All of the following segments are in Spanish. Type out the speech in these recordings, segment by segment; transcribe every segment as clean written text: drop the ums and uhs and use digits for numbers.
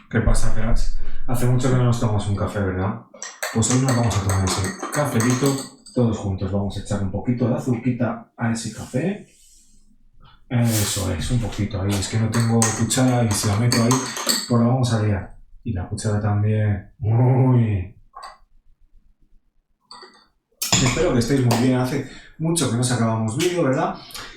¿Qué pasa, cracks? Hace mucho que no nos tomamos un café, ¿verdad? Pues hoy nos vamos a tomar ese cafelito todos juntos. Vamos a echar un poquito de azuquita a ese café. Eso es, un poquito ahí. Es que no tengo cuchara y si la meto ahí, pues la vamos a liar. Y la cuchara también. Uy. Espero que estéis muy bien. Hace mucho que no sacábamos vídeo, ¿verdad?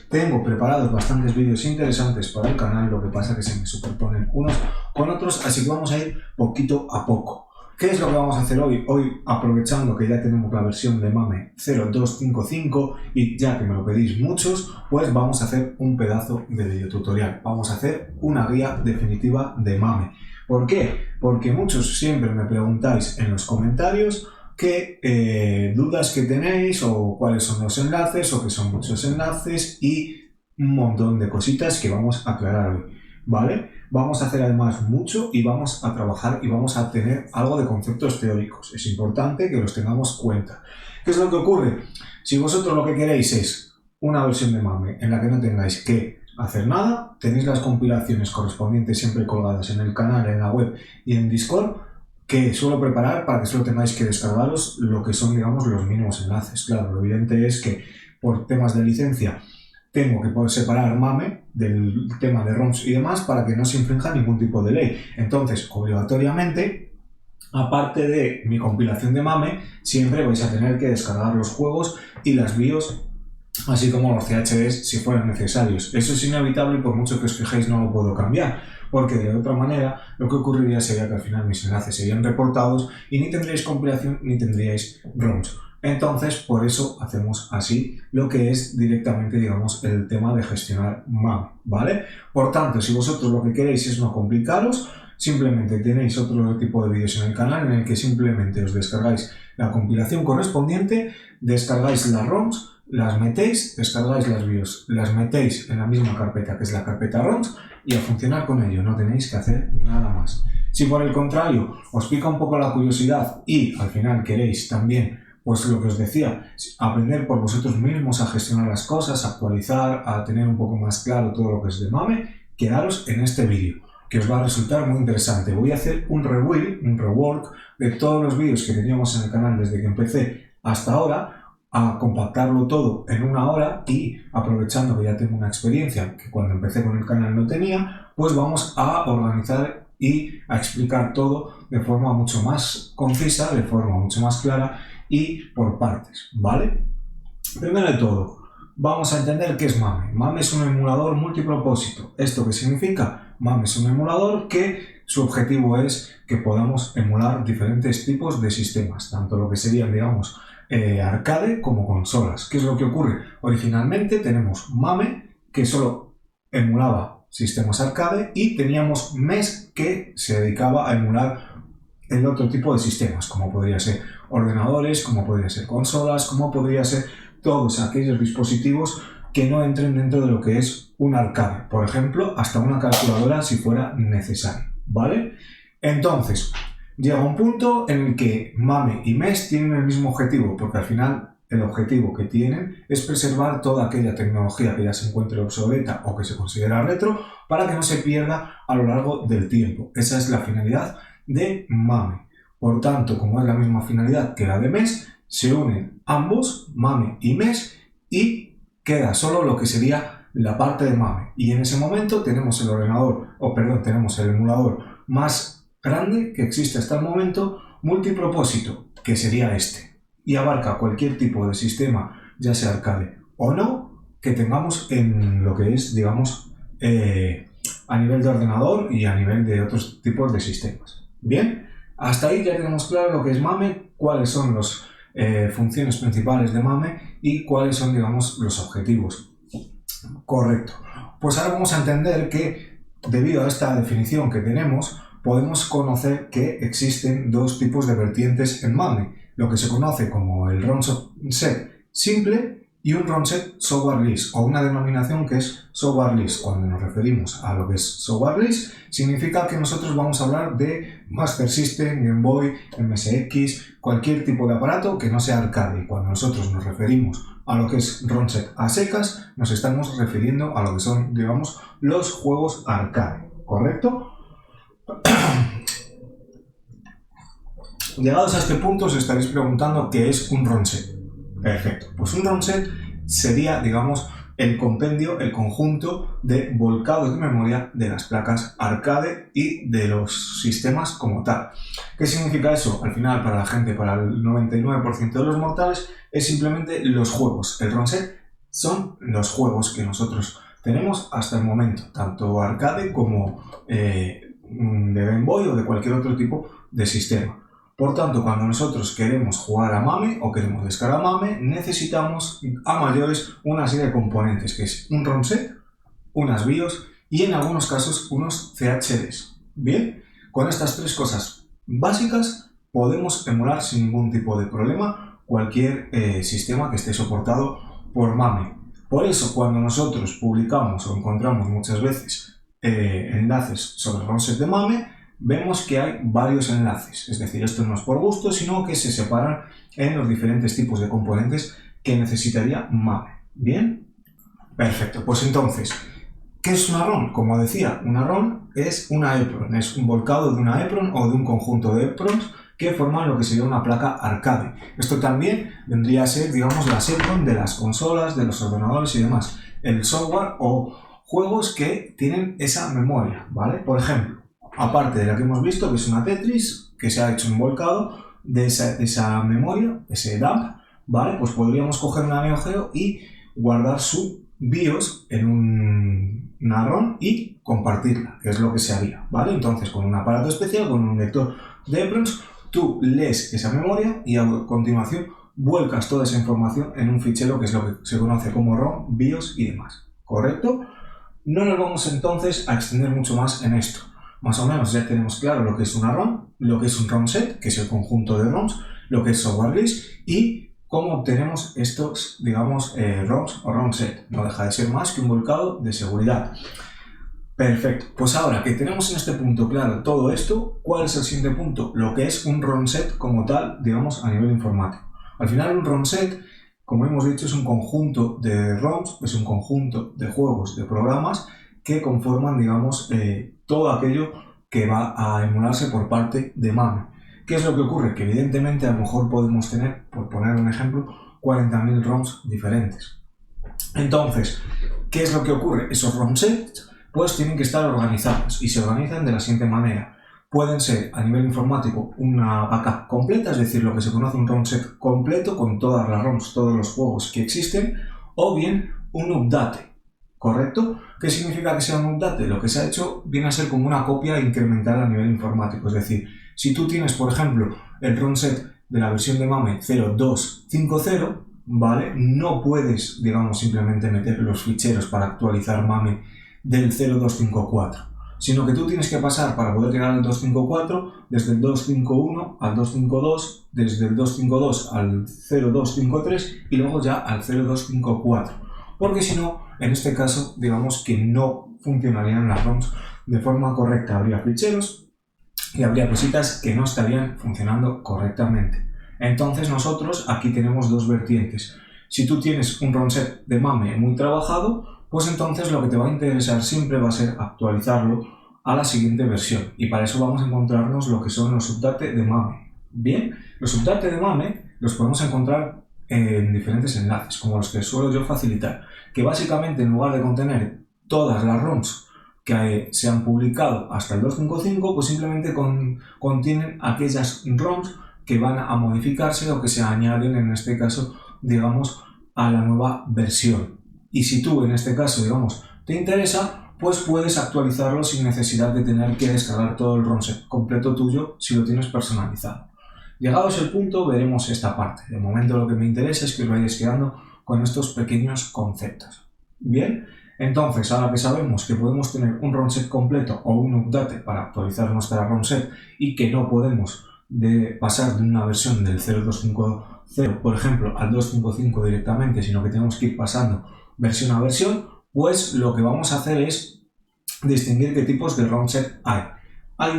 Tengo preparados bastantes vídeos interesantes para el canal, lo que pasa es que se me superponen unos con otros, así que vamos a ir poquito a poco. ¿Qué es lo que vamos a hacer hoy? Hoy, aprovechando que ya tenemos la versión de MAME 0255 y ya que me lo pedís muchos, pues vamos a hacer un pedazo de videotutorial. Vamos a hacer una guía definitiva de MAME. ¿Por qué? Porque muchos siempre me preguntáis en los comentarios qué dudas que tenéis o cuáles son los enlaces o que son muchos enlaces y un montón de cositas que vamos a aclarar hoy, ¿vale? Vamos a hacer además mucho y vamos a trabajar y vamos a tener algo de conceptos teóricos. Es importante que los tengamos en cuenta. ¿Qué es lo que ocurre? Si vosotros lo que queréis es una versión de MAME en la que no tengáis que hacer nada, tenéis las compilaciones correspondientes siempre colgadas en el canal, en la web y en Discord, que suelo preparar para que solo tengáis que descargaros lo que son, digamos, los mínimos enlaces. Claro, lo evidente es que por temas de licencia tengo que poder separar MAME del tema de ROMs y demás para que no se infrinja ningún tipo de ley. Entonces, obligatoriamente, aparte de mi compilación de MAME, siempre vais a tener que descargar los juegos y las BIOS, así como los CHDs si fueran necesarios. Eso es inevitable y por mucho que os fijéis no lo puedo cambiar, porque de otra manera lo que ocurriría sería que al final mis enlaces serían reportados y ni tendríais compilación ni tendríais ROMs. Entonces, por eso hacemos así lo que es directamente, digamos, el tema de gestionar MAME, ¿vale? Por tanto, si vosotros lo que queréis es no complicaros, simplemente tenéis otro tipo de vídeos en el canal en el que simplemente os descargáis la compilación correspondiente, descargáis las ROMs, las metéis, descargáis las BIOS, las metéis en la misma carpeta que es la carpeta ROMs y a funcionar con ello, no tenéis que hacer nada más. Si por el contrario os pica un poco la curiosidad y al final queréis también, pues lo que os decía, aprender por vosotros mismos a gestionar las cosas, a actualizar, a tener un poco más claro todo lo que es de MAME, quedaros en este vídeo, que os va a resultar muy interesante. Voy a hacer un rework de todos los vídeos que teníamos en el canal desde que empecé hasta ahora, a compactarlo todo en una hora y aprovechando que ya tengo una experiencia que cuando empecé con el canal no tenía, pues vamos a organizar y a explicar todo de forma mucho más concisa, de forma mucho más clara y por partes, ¿vale? Primero de todo, vamos a entender qué es MAME. MAME es un emulador multipropósito. ¿Esto qué significa? MAME es un emulador que su objetivo es que podamos emular diferentes tipos de sistemas, tanto lo que serían, digamos, arcade como consolas. ¿Qué es lo que ocurre? Originalmente tenemos MAME, que solo emulaba sistemas arcade, y teníamos MES, que se dedicaba a emular el otro tipo de sistemas, como podría ser ordenadores, como podría ser consolas, como podría ser todos aquellos dispositivos que no entren dentro de lo que es un arcade. Por ejemplo, hasta una calculadora si fuera necesario, ¿vale? Entonces, llega un punto en el que MAME y MES tienen el mismo objetivo, porque al final el objetivo que tienen es preservar toda aquella tecnología que ya se encuentre obsoleta o que se considera retro para que no se pierda a lo largo del tiempo. Esa es la finalidad de MAME. Por tanto, como es la misma finalidad que la de MES, se unen ambos, MAME y MES, y queda solo lo que sería la parte de MAME. Y en ese momento tenemos tenemos el emulador más grande que existe hasta el momento, multipropósito, que sería este. Y abarca cualquier tipo de sistema, ya sea arcade o no, que tengamos en lo que es, digamos, a nivel de ordenador y a nivel de otros tipos de sistemas. Bien, hasta ahí ya tenemos claro lo que es MAME, cuáles son las funciones principales de MAME y cuáles son, digamos, los objetivos. Correcto. Pues ahora vamos a entender que, debido a esta definición que tenemos, podemos conocer que existen dos tipos de vertientes en MAME, lo que se conoce como el ROM set simple y un ROM set software list, o una denominación que es software list. Cuando nos referimos a lo que es software list, significa que nosotros vamos a hablar de Master System, Game Boy, MSX, cualquier tipo de aparato que no sea arcade. Y cuando nosotros nos referimos a lo que es ROM set a secas, nos estamos refiriendo a lo que son, digamos, los juegos arcade, ¿correcto? Llegados a este punto os estaréis preguntando qué es un ROM set. Perfecto, pues un ROM set sería, digamos, el compendio, el conjunto de volcados de memoria de las placas arcade y de los sistemas como tal. ¿Qué significa eso? Al final, para la gente, para el 99% de los mortales, es simplemente los juegos. El ROM set son los juegos que nosotros tenemos hasta el momento, tanto arcade como de Game Boy o de cualquier otro tipo de sistema. Por tanto, cuando nosotros queremos jugar a MAME o queremos descargar MAME, necesitamos a mayores una serie de componentes, que es un ROM set, unas BIOS y en algunos casos unos CHDs. Bien, con estas tres cosas básicas podemos emular sin ningún tipo de problema cualquier sistema que esté soportado por MAME. Por eso, cuando nosotros publicamos o encontramos muchas veces enlaces sobre ROM set de MAME, vemos que hay varios enlaces, es decir, esto no es por gusto, sino que se separan en los diferentes tipos de componentes que necesitaría MAME. ¿Bien? Perfecto, pues entonces, ¿qué es una ROM? Como decía, una ROM es una EPROM, es un volcado de una EPROM o de un conjunto de EPROMs que forman lo que sería una placa arcade. Esto también vendría a ser, digamos, las EPROM de las consolas, de los ordenadores y demás, el software o juegos que tienen esa memoria, ¿vale? Por ejemplo, aparte de la que hemos visto, que es una Tetris, que se ha hecho un volcado de esa memoria, ese dump, ¿vale? Pues podríamos coger una Neo Geo y guardar su BIOS en una ROM y compartirla, que es lo que se haría, ¿vale? Entonces, con un aparato especial, con un lector de EPROMs, tú lees esa memoria y a continuación vuelcas toda esa información en un fichero que es lo que se conoce como ROM, BIOS y demás, ¿correcto? No nos vamos entonces a extender mucho más en esto. Más o menos ya tenemos claro lo que es una ROM, lo que es un ROM set, que es el conjunto de ROMs, lo que es software list y cómo obtenemos estos, digamos, ROMs o ROM set. No deja de ser más que un volcado de seguridad. Perfecto. Pues ahora que tenemos en este punto claro todo esto, ¿cuál es el siguiente punto? Lo que es un ROM set como tal, digamos, a nivel informático. Al final un ROM set, como hemos dicho, es un conjunto de ROMs, es un conjunto de juegos, de programas que conforman, digamos, todo aquello que va a emularse por parte de MAME. ¿Qué es lo que ocurre? Que evidentemente a lo mejor podemos tener, por poner un ejemplo, 40.000 ROMs diferentes. Entonces, ¿qué es lo que ocurre? Esos ROM sets pues tienen que estar organizados y se organizan de la siguiente manera. Pueden ser a nivel informático una backup completa, es decir, lo que se conoce un ROM set completo con todas las ROMs, todos los juegos que existen, o bien un update. ¿Correcto? ¿Qué significa que sea un update? Lo que se ha hecho viene a ser como una copia incremental a nivel informático. Es decir, si tú tienes, por ejemplo, el ROM set de la versión de MAME 0250, ¿vale? No puedes, digamos, simplemente meter los ficheros para actualizar MAME del 0254, sino que tú tienes que pasar para poder llegar al 254 desde el 251 al 252, desde el 252 al 0253 y luego ya al 0254. Porque si no, en este caso, digamos que no funcionarían las ROMs de forma correcta. Habría ficheros y habría cositas que no estarían funcionando correctamente. Entonces nosotros aquí tenemos dos vertientes. Si tú tienes un ROM set de MAME muy trabajado, pues entonces lo que te va a interesar siempre va a ser actualizarlo a la siguiente versión. Y para eso vamos a encontrarnos lo que son los updates de MAME. Bien, los updates de MAME los podemos encontrar en diferentes enlaces, como los que suelo yo facilitar, que básicamente en lugar de contener todas las ROMs que se han publicado hasta el 255, pues simplemente contienen aquellas ROMs que van a modificarse o que se añaden, en este caso, digamos, a la nueva versión. Y si tú, en este caso, digamos, te interesa, pues puedes actualizarlo sin necesidad de tener que descargar todo el ROM set completo tuyo si lo tienes personalizado. Llegado a ese punto veremos esta parte. De momento lo que me interesa es que os vayáis quedando con estos pequeños conceptos. Bien, entonces ahora que sabemos que podemos tener un ROM set completo o un update para actualizar nuestra ROM set y que no podemos pasar de una versión del 0250, por ejemplo, al 255 directamente, sino que tenemos que ir pasando versión a versión, pues lo que vamos a hacer es distinguir qué tipos de ROM set hay. Hay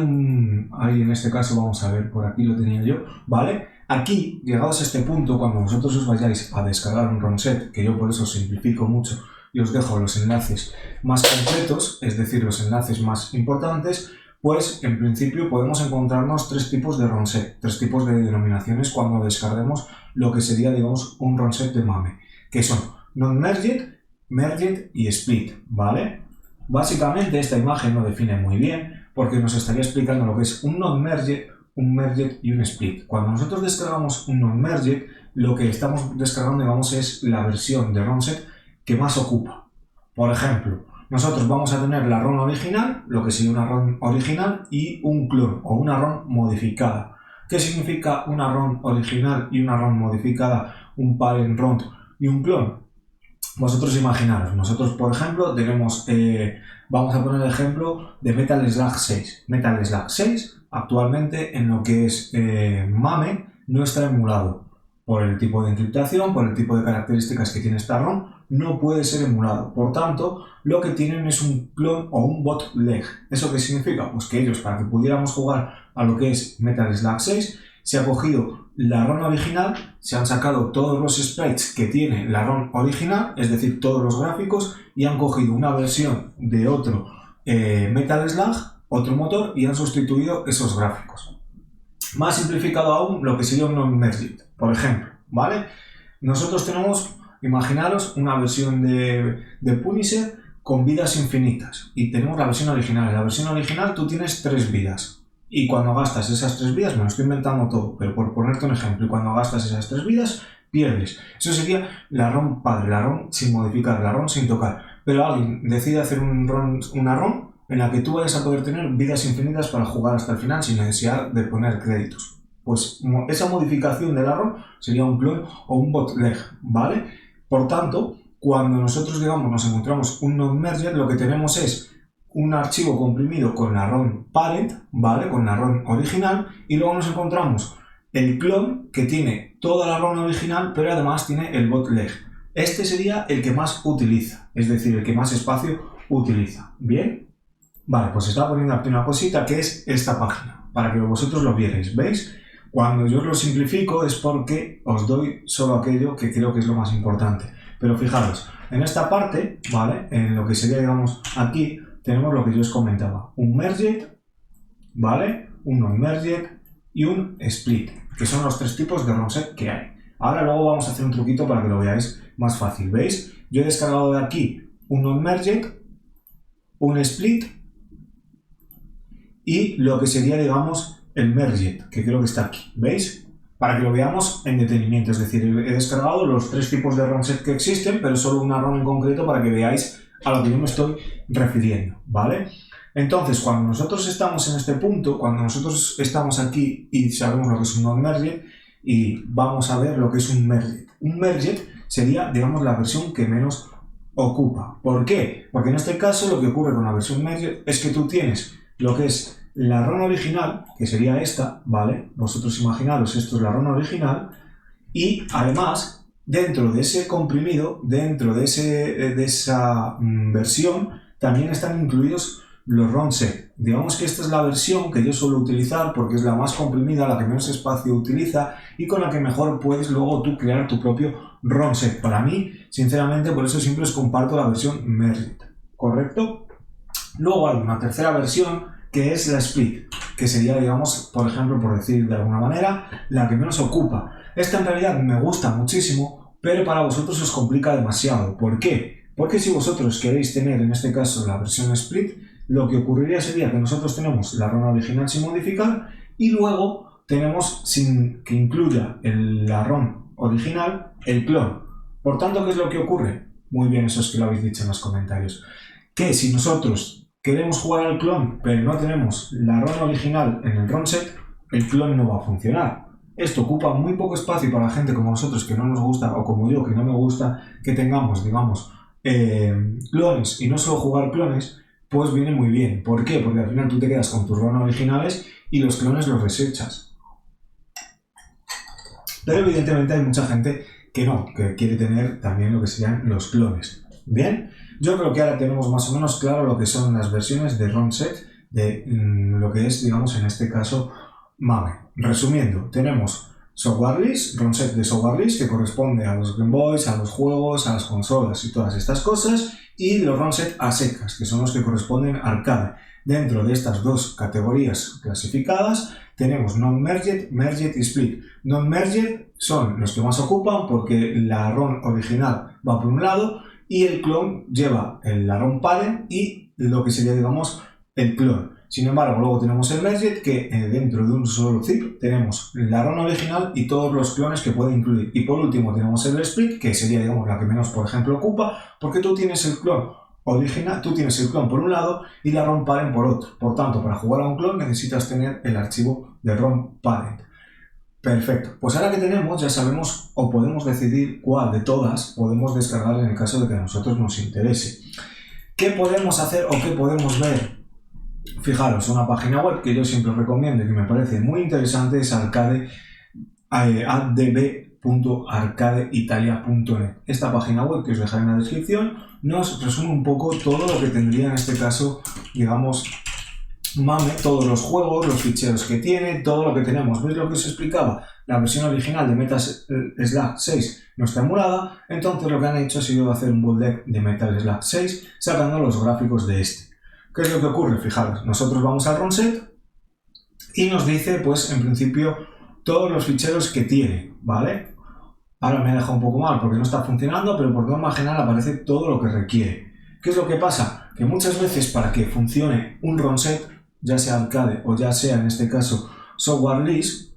en este caso, vamos a ver, por aquí lo tenía yo, ¿vale? Aquí, llegados a este punto, cuando vosotros os vayáis a descargar un ROM set, que yo por eso simplifico mucho y os dejo los enlaces más completos, es decir, los enlaces más importantes, pues en principio podemos encontrarnos tres tipos de ROM set, tres tipos de denominaciones cuando descarguemos lo que sería, digamos, un ROM set de MAME, que son non-merged, merged y split, ¿vale? Básicamente esta imagen lo define muy bien porque nos estaría explicando lo que es un non-merged, un merged y un split. Cuando nosotros descargamos un non-merged, lo que estamos descargando, digamos, es la versión de ROM set que más ocupa. Por ejemplo, nosotros vamos a tener la ROM original, lo que sería una ROM original, y un clon o una ROM modificada. ¿Qué significa una ROM original y una ROM modificada, un parent ROM y un clon? Vosotros imaginaros, nosotros por ejemplo tenemos, vamos a poner el ejemplo de Metal Slug 6. Metal Slug 6 actualmente en lo que es MAME no está emulado. Por el tipo de encriptación, por el tipo de características que tiene esta ROM, no puede ser emulado. Por tanto, lo que tienen es un clon o un bootleg. ¿Eso qué significa? Pues que ellos, para que pudiéramos jugar a lo que es Metal Slug 6, se ha cogido la ROM original, se han sacado todos los sprites que tiene la ROM original, es decir, todos los gráficos, y han cogido una versión de otro Metal Slug, otro motor, y han sustituido esos gráficos. Más simplificado aún, lo que sería un non-merged, por ejemplo, ¿vale? Nosotros tenemos, imaginaros, una versión de Punisher con vidas infinitas y tenemos la versión original. En la versión original tú tienes 3 vidas y cuando gastas esas 3 vidas, me lo estoy inventando todo, pero por ponerte un ejemplo, y cuando gastas esas 3 vidas, pierdes. Eso sería la ROM padre, la ROM sin modificar, la ROM sin tocar. Pero alguien decide hacer una ROM en la que tú vayas a poder tener vidas infinitas para jugar hasta el final sin necesidad de poner créditos. Pues esa modificación de la ROM sería un clon o un bootleg, ¿vale? Por tanto, cuando nosotros, digamos, nos encontramos un non-merged, lo que tenemos es un archivo comprimido con la ROM parent, ¿vale? Con la ROM original, y luego nos encontramos el clon que tiene toda la ROM original, pero además tiene el bootleg. Este sería el que más utiliza, es decir, el que más espacio utiliza. ¿Bien? Vale, pues está poniendo aquí una cosita que es esta página, para que vosotros lo vierais, ¿veis? Cuando yo os lo simplifico es porque os doy solo aquello que creo que es lo más importante. Pero fijaros, en esta parte, ¿vale? En lo que sería, digamos, aquí, tenemos lo que yo os comentaba. Un merged, ¿vale? Un non-merged y un split, que son los 3 tipos de ROM set que hay. Ahora luego vamos a hacer un truquito para que lo veáis más fácil, ¿veis? Yo he descargado de aquí un non-merged, un split y lo que sería, digamos, el merged, que creo que está aquí, ¿veis? Para que lo veamos en detenimiento, es decir, he descargado los 3 tipos de ROM set que existen, pero solo una ROM en concreto para que veáis a lo que yo me estoy refiriendo, ¿vale? Entonces, cuando nosotros estamos en este punto, cuando nosotros estamos aquí y sabemos lo que es un non-merged, y vamos a ver lo que es un merged. Un merged sería, digamos, la versión que menos ocupa. ¿Por qué? Porque en este caso lo que ocurre con la versión merged es que tú tienes lo que es la ROM original, que sería esta, ¿vale? Vosotros imaginaros, esto es la ROM original, y además, dentro de ese comprimido, dentro de esa versión, también están incluidos los ROM set. Digamos que esta es la versión que yo suelo utilizar porque es la más comprimida, la que menos espacio utiliza y con la que mejor puedes luego tú crear tu propio ROM set. Para mí, sinceramente, por eso siempre os comparto la versión merged, ¿correcto? Luego hay una tercera versión que es la split, que sería, digamos, por ejemplo, por decir de alguna manera, la que menos ocupa. Esta en realidad me gusta muchísimo, pero para vosotros os complica demasiado. ¿Por qué? Porque si vosotros queréis tener, en este caso, la versión split, lo que ocurriría sería que nosotros tenemos la ROM original sin modificar y luego tenemos, sin que incluya la ROM original, el clon. Por tanto, ¿qué es lo que ocurre? Muy bien, eso es que lo habéis dicho en los comentarios. Que si nosotros queremos jugar al clon, pero no tenemos la ROM original en el ROM set, el clon no va a funcionar. Esto ocupa muy poco espacio para gente como nosotros que no nos gusta, o como yo, que no me gusta que tengamos, digamos, clones y no solo jugar clones, pues viene muy bien. ¿Por qué? Porque al final tú te quedas con tus ROM originales y los clones los desechas. Pero evidentemente hay mucha gente que no, que quiere tener también lo que serían los clones. Bien, yo creo que ahora tenemos más o menos claro lo que son las versiones de ROM set de lo que es, digamos, en este caso, MAME. Resumiendo, tenemos software list, ROM set de software list que corresponde a los Game Boys, a los juegos, a las consolas y todas estas cosas, y los ROM set a secas, que son los que corresponden a arcade. Dentro de estas dos categorías clasificadas tenemos non-merged, merged y split. Non-merged son los que más ocupan porque la ROM original va por un lado y el clon lleva la ROM parent y lo que sería, digamos, el clon. Sin embargo, luego tenemos el merged que dentro de un solo zip tenemos la ROM original y todos los clones que puede incluir. Y por último tenemos el split, que sería, digamos, la que menos, por ejemplo, ocupa, porque tú tienes el clon original, tú tienes el clon por un lado y la ROM parent por otro. Por tanto, para jugar a un clon necesitas tener el archivo de ROM parent. Perfecto. Pues ahora que tenemos, ya sabemos o podemos decidir cuál de todas podemos descargar en el caso de que a nosotros nos interese. ¿Qué podemos hacer o qué podemos ver? Fijaros, una página web que yo siempre recomiendo y que me parece muy interesante es adb.arcadeitalia.net. Esta página web, que os dejaré en la descripción, nos resume un poco todo lo que tendría en este caso, digamos, MAME, todos los juegos, los ficheros que tiene, todo lo que tenemos. ¿Veis lo que os explicaba? La versión original de Metal Slug 6 no está emulada, entonces lo que han hecho ha sido hacer un bootleg de Metal Slug 6 sacando los gráficos de este. ¿Qué es lo que ocurre? Fijaros, nosotros vamos al ROM set y nos dice, pues en principio, todos los ficheros que tiene, ¿vale? Ahora me ha dejado un poco mal porque no está funcionando, pero por norma general aparece todo lo que requiere. ¿Qué es lo que pasa? Que muchas veces para que funcione un ROM set, ya sea arcade o ya sea en este caso software list,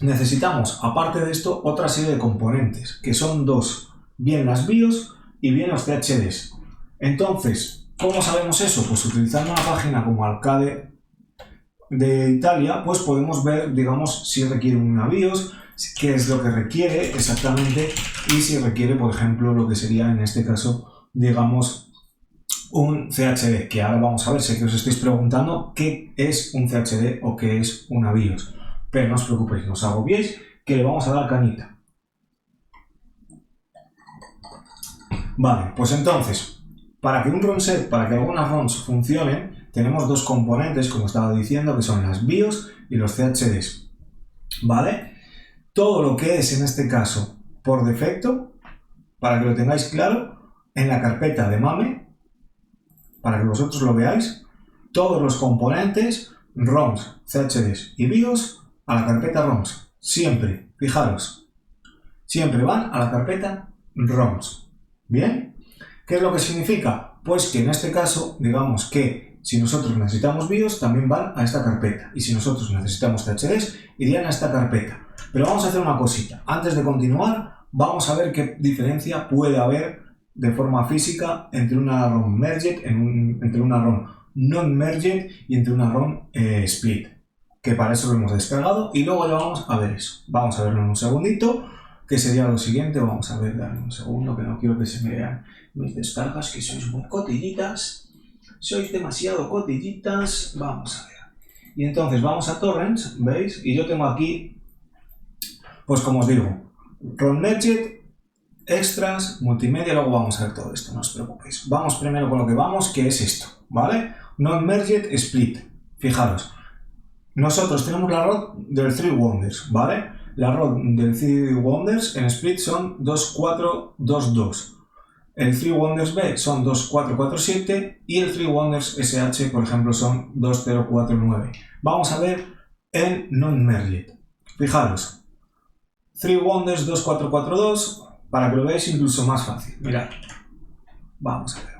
necesitamos, aparte de esto, otra serie de componentes, que son dos, bien las BIOS y bien los CHDs. Entonces, ¿cómo sabemos eso? Pues utilizando una página como Arcade de Italia, pues podemos ver, digamos, si requiere una BIOS, qué es lo que requiere exactamente y si requiere, por ejemplo, lo que sería en este caso, digamos, un CHD, que ahora vamos a ver, sé que os estáis preguntando qué es un CHD o qué es una BIOS, pero no os preocupéis, no os agobiéis, que le vamos a dar cañita. Vale, pues entonces, para que un ROM set, para que algunas ROMs funcionen, tenemos dos componentes, como estaba diciendo, que son las BIOS y los CHDs. ¿Vale? Todo lo que es, en este caso, por defecto, para que lo tengáis claro, en la carpeta de MAME, para que vosotros lo veáis, todos los componentes, ROMs, CHDs y BIOS, a la carpeta ROMs. Siempre, fijaros, siempre van a la carpeta ROMs. ¿Bien? ¿Qué es lo que significa? Pues que en este caso, digamos que si nosotros necesitamos BIOS, también van a esta carpeta. Y si nosotros necesitamos CHDs, irían a esta carpeta. Pero vamos a hacer una cosita. Antes de continuar, vamos a ver qué diferencia puede haber de forma física entre una ROM merged, entre una ROM non-merged y entre una ROM split. Que para eso lo hemos descargado y luego ya vamos a ver eso. Vamos a verlo en un segundito. Que sería lo siguiente, vamos a ver, dame un segundo, que no quiero que se me vean mis descargas, que sois muy cotillitas, sois demasiado cotillitas, vamos a ver. Y entonces vamos a torrents, ¿veis? Y yo tengo aquí, pues como os digo, ROM merged, extras, multimedia, luego vamos a ver todo esto, no os preocupéis. Vamos primero con lo que vamos, que es esto, ¿vale? Non-merged split, fijaros, nosotros tenemos la ROM del Three Wonders, ¿vale? La ROM del Three Wonders en split son 2422. El Three Wonders B son 2447 y el Three Wonders SH, por ejemplo, son 2049. Vamos a ver el non-merged. Fijaros, Three Wonders 2442, para que lo veáis incluso más fácil. Mirad, vamos a ver.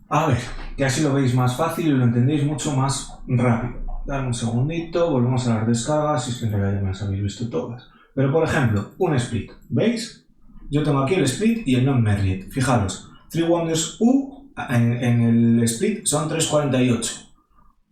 A ver, que así lo veis más fácil y lo entendéis mucho más rápido. Dame un segundito, volvemos a las descargas, si es que en realidad ya me las habéis visto todas. Pero por ejemplo, un split, ¿veis? Yo tengo aquí el split y el non-merged. Fijaros, Three Wonders U en el split son 348.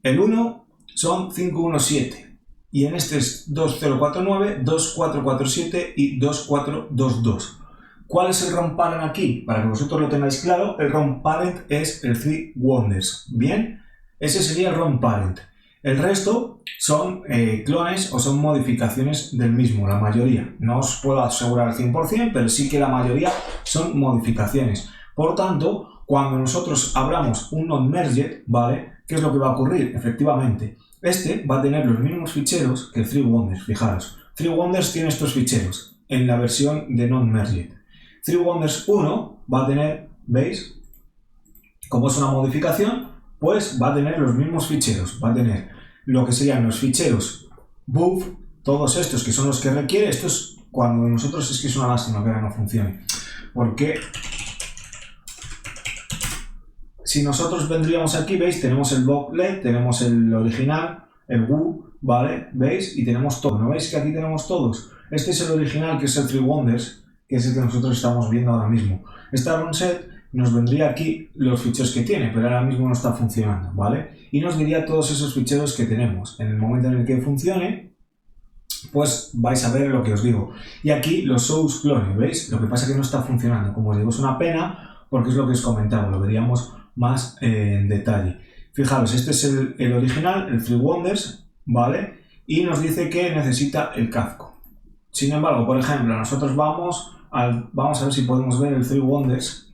El 1 son 517. Y en este es 2049, 2447 y 2422. ¿Cuál es el ROM parent aquí? Para que vosotros lo tengáis claro, el ROM parent es el Three Wonders. ¿Bien? Ese sería el ROM parent. El resto son clones o son modificaciones del mismo, la mayoría. No os puedo asegurar al 100%, pero sí que la mayoría son modificaciones. Por tanto, cuando nosotros abramos un non-merged, ¿vale? ¿Qué es lo que va a ocurrir? Efectivamente, este va a tener los mismos ficheros que el Three Wonders, fijaros. Three Wonders tiene estos ficheros en la versión de non-merged. Three Wonders 1 va a tener, ¿veis? como es una modificación, pues va a tener los mismos ficheros, va a tener lo que serían los ficheros buff, todos estos que son los que requiere. Esto es cuando nosotros, es que es una lástima que ahora no funcione, porque si nosotros vendríamos aquí, veis, tenemos el booklet, tenemos el original, el Woo, ¿vale? ¿Veis? Y tenemos todo, ¿no veis que aquí tenemos todos? Este es el original, que es el Three Wonders, que es el que nosotros estamos viendo ahora mismo. Esta run set nos vendría aquí los ficheros que tiene, pero ahora mismo no está funcionando, ¿vale? Y nos diría todos esos ficheros que tenemos. En el momento en el que funcione, pues vais a ver lo que os digo. Y aquí los source clones, ¿veis? Lo que pasa es que no está funcionando. Como os digo, es una pena, porque es lo que os comentaba, lo veríamos más en detalle. Fijaros, este es el original, el Three Wonders, ¿vale? Y nos dice que necesita el Kafka. Sin embargo, por ejemplo, nosotros vamos a ver si podemos ver el Three Wonders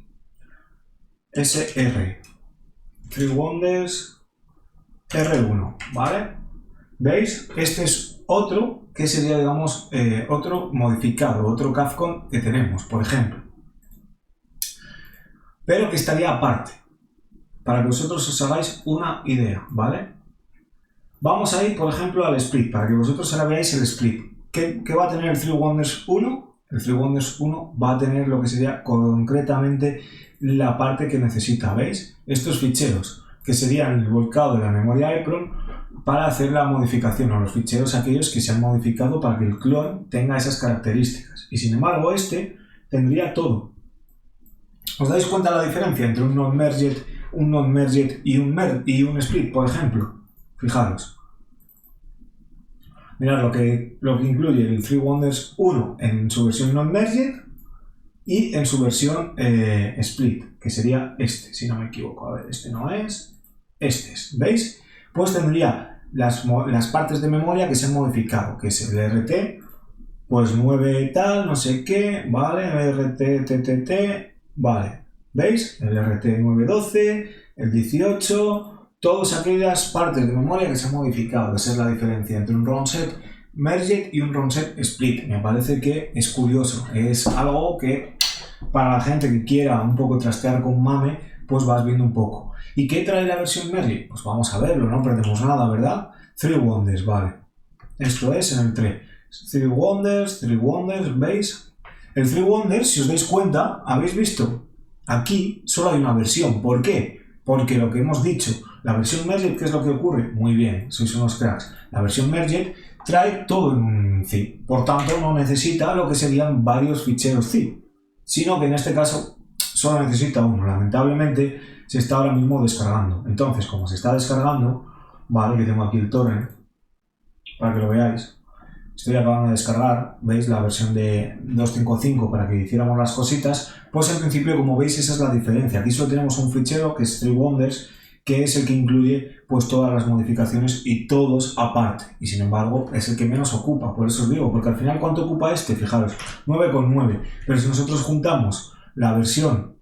SR. Three Wonders R1, ¿vale? ¿Veis? Este es otro que sería, digamos, otro modificado, otro Kafka que tenemos, por ejemplo. Pero que estaría aparte, para que vosotros os hagáis una idea, ¿vale? Vamos a ir, por ejemplo, al split, para que vosotros ahora veáis el split. ¿Qué va a tener el Three Wonders 1? El Three Wonders 1 va a tener lo que sería concretamente la parte que necesita, ¿veis? Estos ficheros, que serían el volcado de la memoria EEPROM para hacer la modificación, o los ficheros aquellos que se han modificado para que el clon tenga esas características. Y sin embargo, este tendría todo. ¿Os dais cuenta de la diferencia entre un non-merged y un split, por ejemplo? Fijaros. Mirad lo que incluye el Three Wonders 1 en su versión non-merged y en su versión split, que sería este, si no me equivoco. A ver, este no es, este es, ¿veis? Pues tendría las partes de memoria que se han modificado, que es el RT, pues 9 tal, no sé qué, ¿vale? RT, vale, ¿veis? El RT912, el 18... Todas aquellas partes de memoria que se han modificado. Esa es la diferencia entre un ROM set merged y un ROM set split. Me parece que es curioso. Es algo que para la gente que quiera un poco trastear con MAME, pues vas viendo un poco. ¿Y qué trae la versión merged? Pues vamos a verlo, no perdemos nada, ¿verdad? Three Wonders, vale. Esto es en el 3. Three Wonders, ¿veis? El Three Wonders, si os dais cuenta, habéis visto, aquí solo hay una versión. ¿Por qué? Porque lo que hemos dicho, la versión merged, ¿qué es lo que ocurre? Muy bien, sois unos cracks. La versión merged trae todo en un zip, por tanto no necesita lo que serían varios ficheros zip, sino que en este caso solo necesita uno. Lamentablemente se está ahora mismo descargando. Entonces, como se está descargando, vale, que tengo aquí el torrent para que lo veáis. Estoy acabando de descargar, veis, la versión de 255 para que hiciéramos las cositas. Pues en principio, como veis, esa es la diferencia. Aquí solo tenemos un fichero que es Three Wonders, que es el que incluye pues todas las modificaciones y todos aparte. Y sin embargo, es el que menos ocupa. Por eso os digo, porque al final, ¿cuánto ocupa este? Fijaros, 9,9. Pero si nosotros juntamos la versión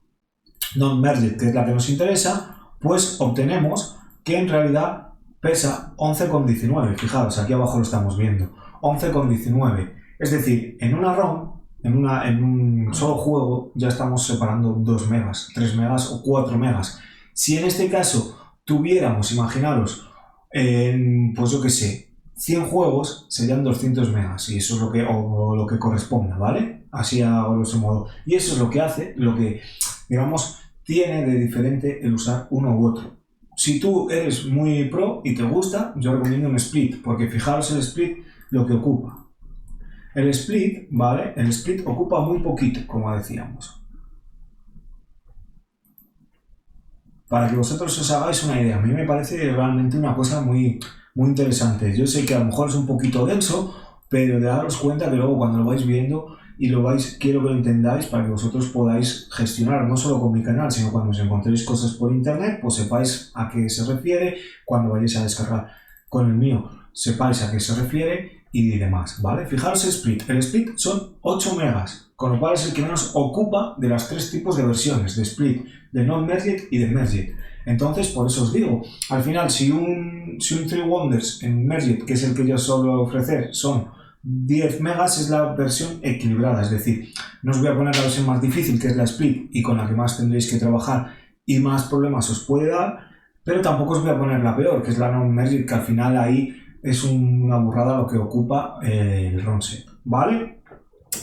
non-merged, que es la que nos interesa, pues obtenemos que en realidad pesa 11,19. Fijaros, aquí abajo lo estamos viendo. 11,19. Es decir, en una ROM, en un solo juego, ya estamos separando 2 megas, 3 megas o 4 megas. Si en este caso tuviéramos, imaginaros, pues yo que sé, 100 juegos, serían 200 megas, y eso es lo que corresponda, ¿vale? Así a grosso modo. Y eso es lo que hace, lo que, digamos, tiene de diferente el usar uno u otro. Si tú eres muy pro y te gusta, yo recomiendo un split, porque fijaros el split lo que ocupa. El split, ¿vale? El split ocupa muy poquito, como decíamos. Para que vosotros os hagáis una idea, a mí me parece realmente una cosa muy, muy interesante. Yo sé que a lo mejor es un poquito denso, pero de daros cuenta que luego cuando lo vais viendo y quiero que lo entendáis para que vosotros podáis gestionar, no solo con mi canal, sino cuando os encontréis cosas por internet, pues sepáis a qué se refiere, cuando vayáis a descargar con el mío, sepáis a qué se refiere y demás, ¿vale? Fijaros el split. El split son 8 megas, con lo cual es el que menos ocupa de las 3 tipos de versiones, de split, de non-merged y de merged. Entonces, por eso os digo, al final, si un Three Wonders en merged, que es el que yo suelo ofrecer, son 10 megas, es la versión equilibrada, es decir, no os voy a poner la versión más difícil, que es la split, y con la que más tendréis que trabajar, y más problemas os puede dar, pero tampoco os voy a poner la peor, que es la non-merge, que al final ahí es una burrada lo que ocupa el ROM set, ¿vale?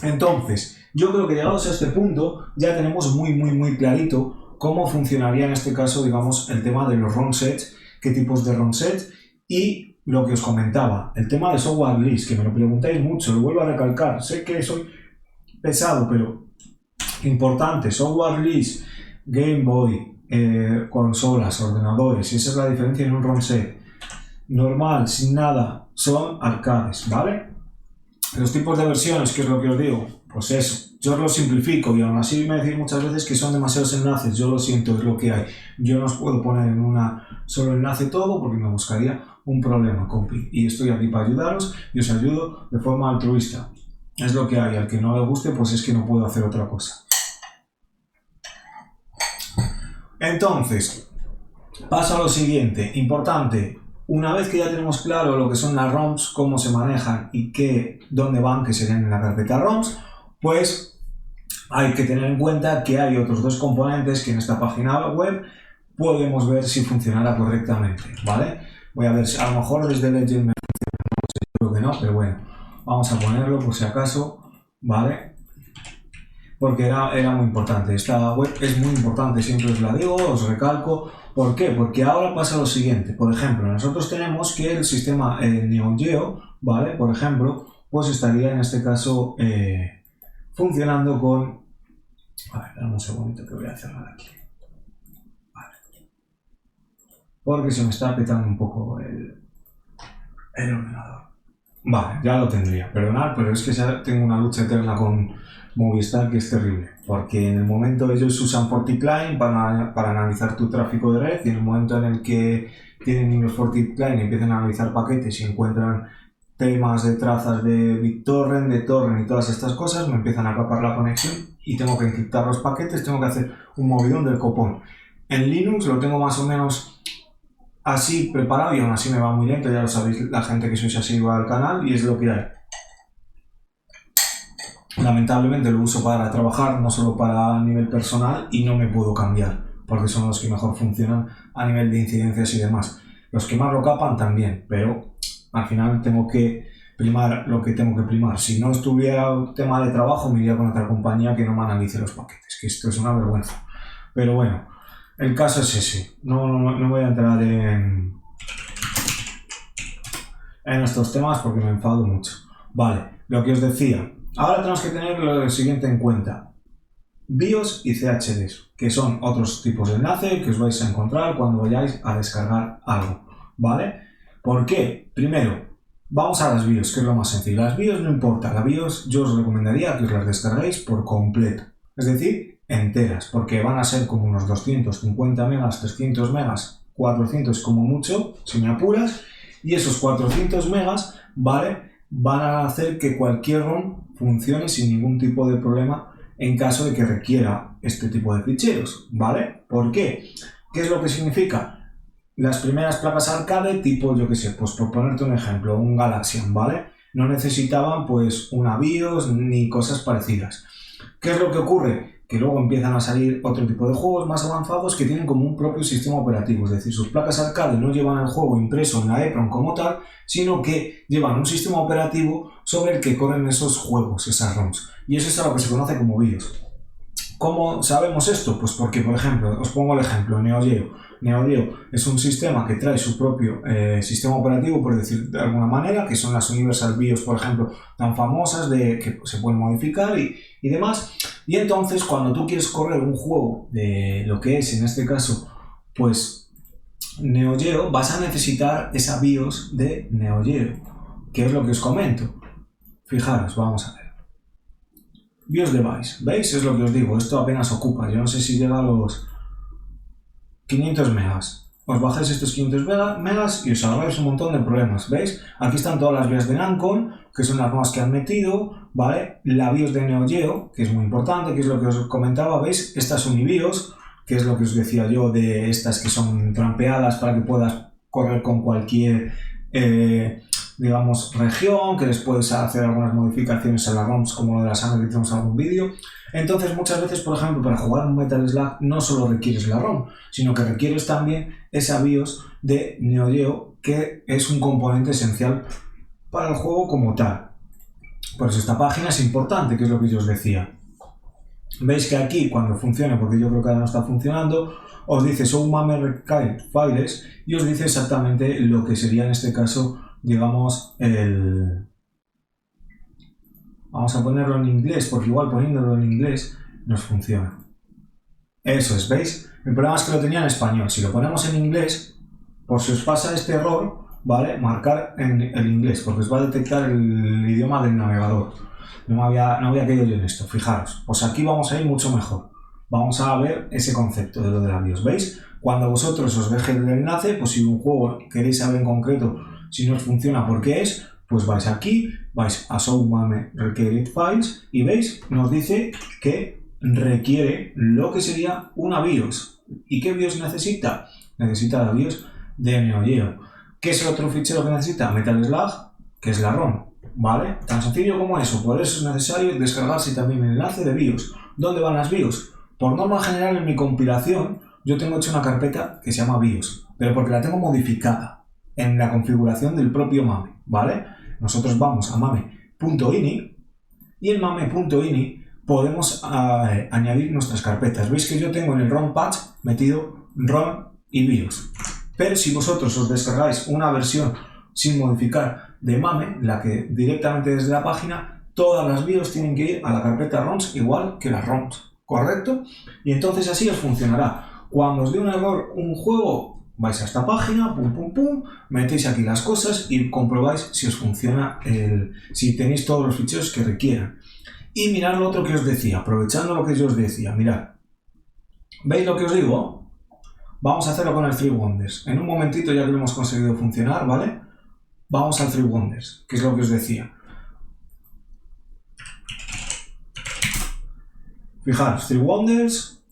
Entonces, yo creo que llegados a este punto ya tenemos muy clarito cómo funcionaría en este caso, digamos, el tema de los ROM sets, qué tipos de ROM sets y lo que os comentaba, el tema de software list, que me lo preguntáis mucho, lo vuelvo a recalcar, sé que soy pesado, pero importante, software list, Game Boy, consolas, ordenadores, y esa es la diferencia en un ROM set. Normal, sin nada, son arcades, ¿vale? Los tipos de versiones, ¿qué es lo que os digo? Pues eso, yo os lo simplifico y aún así me decís muchas veces que son demasiados enlaces, yo lo siento, es lo que hay. Yo no os puedo poner en una solo enlace todo porque me buscaría un problema, compi. Y estoy aquí para ayudaros y os ayudo de forma altruista. Es lo que hay, al que no le guste pues es que no puedo hacer otra cosa. Entonces, paso a lo siguiente, importante. Una vez que ya tenemos claro lo que son las ROMs, cómo se manejan y dónde van, que serían en la carpeta ROMs, pues hay que tener en cuenta que hay otros dos componentes que en esta página web podemos ver si funcionará correctamente, ¿vale? Voy a ver si a lo mejor desde Legend me funciona, creo que no, pero bueno, vamos a ponerlo por si acaso, ¿vale? Porque era muy importante. Esta web es muy importante, siempre os la digo, os recalco. ¿Por qué? Porque ahora pasa lo siguiente. Por ejemplo, nosotros tenemos que el sistema Neo Geo, ¿vale? Por ejemplo, pues estaría en este caso funcionando con... A ver, dame un segundito que voy a cerrar aquí. Vale. Porque se me está petando un poco el ordenador. Vale, ya lo tendría. Perdonad, pero es que ya tengo una lucha eterna con Movistar que es terrible. Porque en el momento ellos usan FortiClient para analizar tu tráfico de red y en el momento en el que tienen el FortiClient y empiezan a analizar paquetes y encuentran temas de trazas de BitTorrent, de Torrent y todas estas cosas, me empiezan a capar la conexión y tengo que encriptar los paquetes, tengo que hacer un movidón del copón. En Linux lo tengo más o menos así preparado y aún así me va muy lento, ya lo sabéis la gente que sois asidua al canal y es lo que hay. Lamentablemente lo uso para trabajar, no solo para nivel personal y no me puedo cambiar porque son los que mejor funcionan a nivel de incidencias y demás. Los que más lo capan también, pero al final tengo que primar lo que tengo que primar. Si no estuviera un tema de trabajo me iría con otra compañía que no me analice los paquetes, que esto es una vergüenza. Pero bueno, el caso es ese. No voy a entrar en estos temas porque me enfado mucho. Vale, lo que os decía. Ahora tenemos que tener lo siguiente en cuenta. BIOS y CHDs, que son otros tipos de enlace que os vais a encontrar cuando vayáis a descargar algo. ¿Vale? ¿Por qué? Primero, vamos a las BIOS, que es lo más sencillo. Las BIOS no importa. Las BIOS yo os recomendaría que os las descarguéis por completo. Es decir, enteras, porque van a ser como unos 250 megas, 300 megas, 400 como mucho, si me apuras, y esos 400 megas, ¿vale?, van a hacer que cualquier ROM funcione sin ningún tipo de problema en caso de que requiera este tipo de ficheros, ¿vale? ¿Por qué? ¿Qué es lo que significa? Las primeras placas arcade tipo, yo qué sé, pues por ponerte un ejemplo, un Galaxian, ¿vale? No necesitaban pues una BIOS ni cosas parecidas. ¿Qué es lo que ocurre? Que luego empiezan a salir otro tipo de juegos más avanzados que tienen como un propio sistema operativo, es decir, sus placas arcade no llevan el juego impreso en la EEPROM como tal, sino que llevan un sistema operativo sobre el que corren esos juegos, esas ROMs, y eso es a lo que se conoce como BIOS. ¿Cómo sabemos esto? Pues porque, por ejemplo, os pongo el ejemplo, Neo Geo. Neo Geo es un sistema que trae su propio sistema operativo, por decir de alguna manera, que son las Universal BIOS, por ejemplo, tan famosas, que se pueden modificar y demás. Y entonces, cuando tú quieres correr un juego de lo que es, en este caso, pues Neo Geo, vas a necesitar esa BIOS de Neo Geo, que es lo que os comento. Fijaros, vamos a ver. BIOS Device, ¿veis? Es lo que os digo, esto apenas ocupa, yo no sé si llega a los 500 megas. Os bajáis estos 500 megas y os ahorráis un montón de problemas, ¿veis? Aquí están todas las BIOS de Namco, que son las nuevas que han metido, ¿vale? La BIOS de Neo Geo, que es muy importante, que es lo que os comentaba, ¿veis? Estas Unibios, que es lo que os decía yo de estas que son trampeadas para que puedas correr con cualquier... digamos, región, que les puedes hacer algunas modificaciones a las ROMs como lo de la sangre que hicimos en algún vídeo. Entonces muchas veces, por ejemplo, para jugar un Metal Slug no solo requieres la ROM, sino que requieres también esa BIOS de Neo Geo, que es un componente esencial para el juego como tal. Por eso esta página es importante, que es lo que yo os decía. Veis que aquí, cuando funcione, porque yo creo que ahora no está funcionando, os dice Show MAME Archive Files y os dice exactamente lo que sería en este caso, digamos, el... Vamos a ponerlo en inglés, porque igual poniéndolo en inglés nos funciona. Eso es, ¿veis? El problema es que lo tenía en español. Si lo ponemos en inglés, por si os pasa este error, ¿vale? Marcar en el inglés, porque os va a detectar el idioma del navegador. No había caído yo en esto, fijaros. Pues aquí vamos a ir mucho mejor. Vamos a ver ese concepto de lo de la BIOS, ¿veis? Cuando vosotros os deje el enlace, pues si un juego queréis saber en concreto si no os funciona por qué es, pues vais aquí, vais a Show MAME Required Files y veis, nos dice que requiere lo que sería una BIOS. ¿Y qué BIOS necesita? Necesita la BIOS de Neo Geo. ¿Qué es el otro fichero que necesita? Metal Slug, que es la ROM, ¿vale? Tan sencillo como eso. Por eso es necesario descargarse también el enlace de BIOS. ¿Dónde van las BIOS? Por norma general en mi compilación yo tengo hecho una carpeta que se llama BIOS, pero porque la tengo modificada en la configuración del propio MAME, ¿vale? Nosotros vamos a mame.ini y en mame.ini podemos añadir nuestras carpetas. Veis que yo tengo en el ROM patch metido ROM y BIOS. Pero si vosotros os descargáis una versión sin modificar de MAME, la que directamente desde la página, todas las BIOS tienen que ir a la carpeta ROMs igual que las ROMs, ¿correcto? Y entonces así os funcionará. Cuando os dé un error un juego, vais a esta página, pum pum pum, metéis aquí las cosas y comprobáis si os funciona, si tenéis todos los ficheros que requieran. Y mirad lo otro que os decía, aprovechando lo que yo os decía, mirad. ¿Veis lo que os digo? Vamos a hacerlo con el Three Wonders. En un momentito, ya que lo hemos conseguido funcionar, ¿vale? Vamos al Three Wonders, que es lo que os decía. Fijaros, Three Wonders.